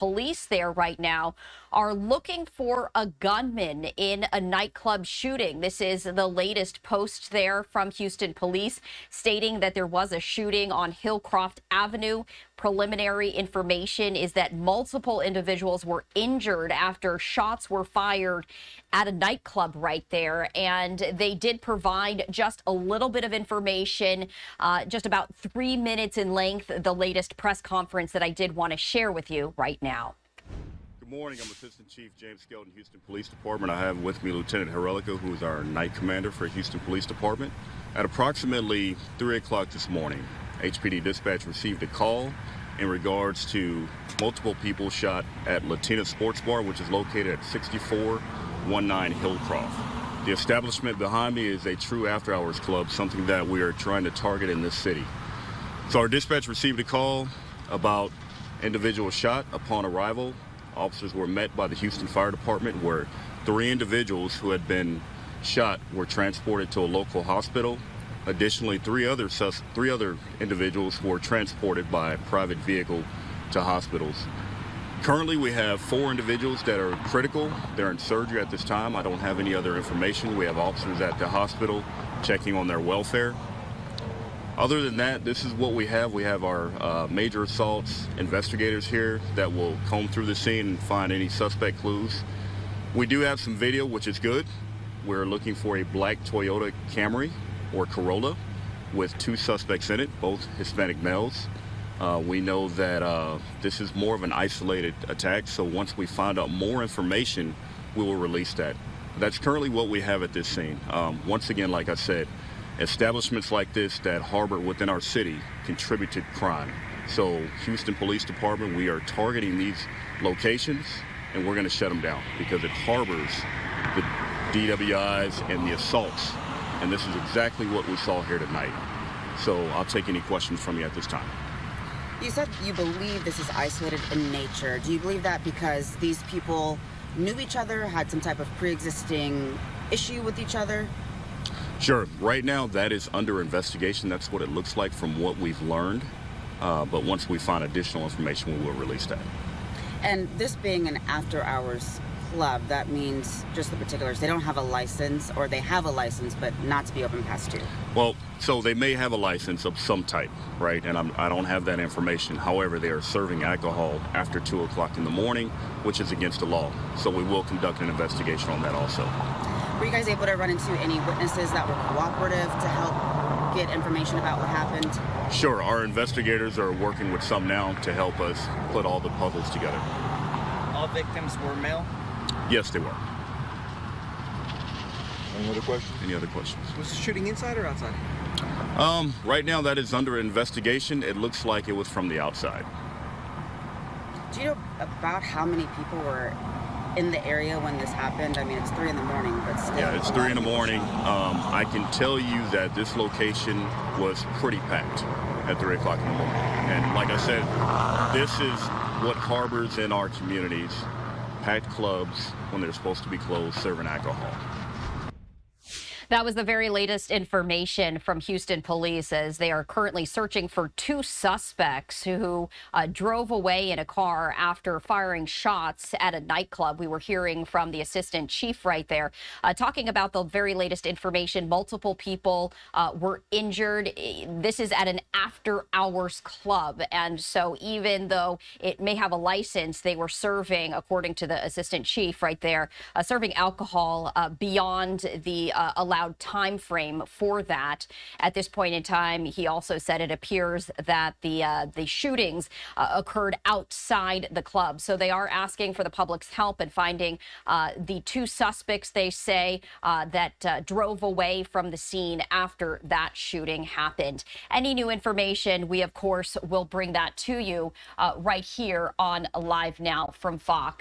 Police there right now are looking for a gunman in a nightclub shooting. This is the latest post there from Houston Police stating that there was a shooting on Hillcroft Avenue. Preliminary information is that multiple individuals were injured after shots were fired at a nightclub right there. And they did provide just a little bit of information, just about 3 minutes in length, the latest press conference that I did want to share with you right now. Good morning. I'm Assistant Chief James Skelton, Houston Police Department. I have with me Lieutenant Herelica, who is our night commander for Houston Police Department. At approximately 3 o'clock this morning, HPD dispatch received a call in regards to multiple people shot at Latina Sports Bar, which is located at 6419 Hillcroft. The establishment behind me is a true after-hours club, something that we are trying to target in this city. So our dispatch received a call about individual shot. Upon arrival, officers were met by the Houston Fire Department, where 3 individuals who had been shot were transported to a local hospital. Additionally, three other individuals were transported by private vehicle to hospitals. Currently, we have 4 individuals that are critical. They're in surgery at this time. I don't have any other information. We have officers at the hospital checking on their welfare. Other than that, this is what we have. We have our major assaults investigators here that will comb through the scene and find any suspect clues. We do have some video, which is good. We're looking for a black Toyota Camry or Corolla with 2 suspects in it, both Hispanic males. We know that this is more of an isolated attack, so once we find out more information, we will release that. That's currently what we have at this scene. Once again, like I said, establishments like this that harbor within our city contribute to crime. So Houston Police Department, we are targeting these locations and we're going to shut them down because it harbors the DWIs and the assaults. And this is exactly what we saw here tonight. So I'll take any questions from you at this time. You said you believe this is isolated in nature. Do you believe that because these people knew each other, had some type of pre-existing issue with each other? Sure. Right now, that is under investigation. That's what it looks like from what we've learned. But once we find additional information, we will release that. And this being an after-hours club, that means just the particulars. They don't have a license, or they have a license, but not to be open past 2. Well, so they may have a license of some type, right? And I don't have that information. However, they are serving alcohol after 2 o'clock in the morning, which is against the law. So we will conduct an investigation on that also. Were you guys able to run into any witnesses that were cooperative to help get information about what happened? Sure. Our investigators are working with some now to help us put all the puzzles together. All victims were male? Yes, they were. Any other questions? Any other questions? Was the shooting inside or outside? Right now, that is under investigation. It looks like it was from the outside. Do you know about how many people were in the area when this happened? I mean, it's 3 in the morning, but still. Yeah, it's 3 in the morning. I can tell you that this location was pretty packed at 3 o'clock in the morning. And like I said, this is what harbors in our communities, packed clubs when they're supposed to be closed, serving alcohol. That was the very latest information from Houston Police as they are currently searching for 2 suspects who drove away in a car after firing shots at a nightclub. We were hearing from the assistant chief right there, talking about the very latest information. Multiple people were injured. This is at an after-hours club, and so even though it may have a license, they were serving, according to the assistant chief right there, serving alcohol beyond the allowed time frame for that. At this point in time, he also said it appears that the shootings occurred outside the club. So they are asking for the public's help in finding the 2 suspects, they say, that drove away from the scene after that shooting happened. Any new information, we, of course, will bring that to you right here on Live Now from Fox.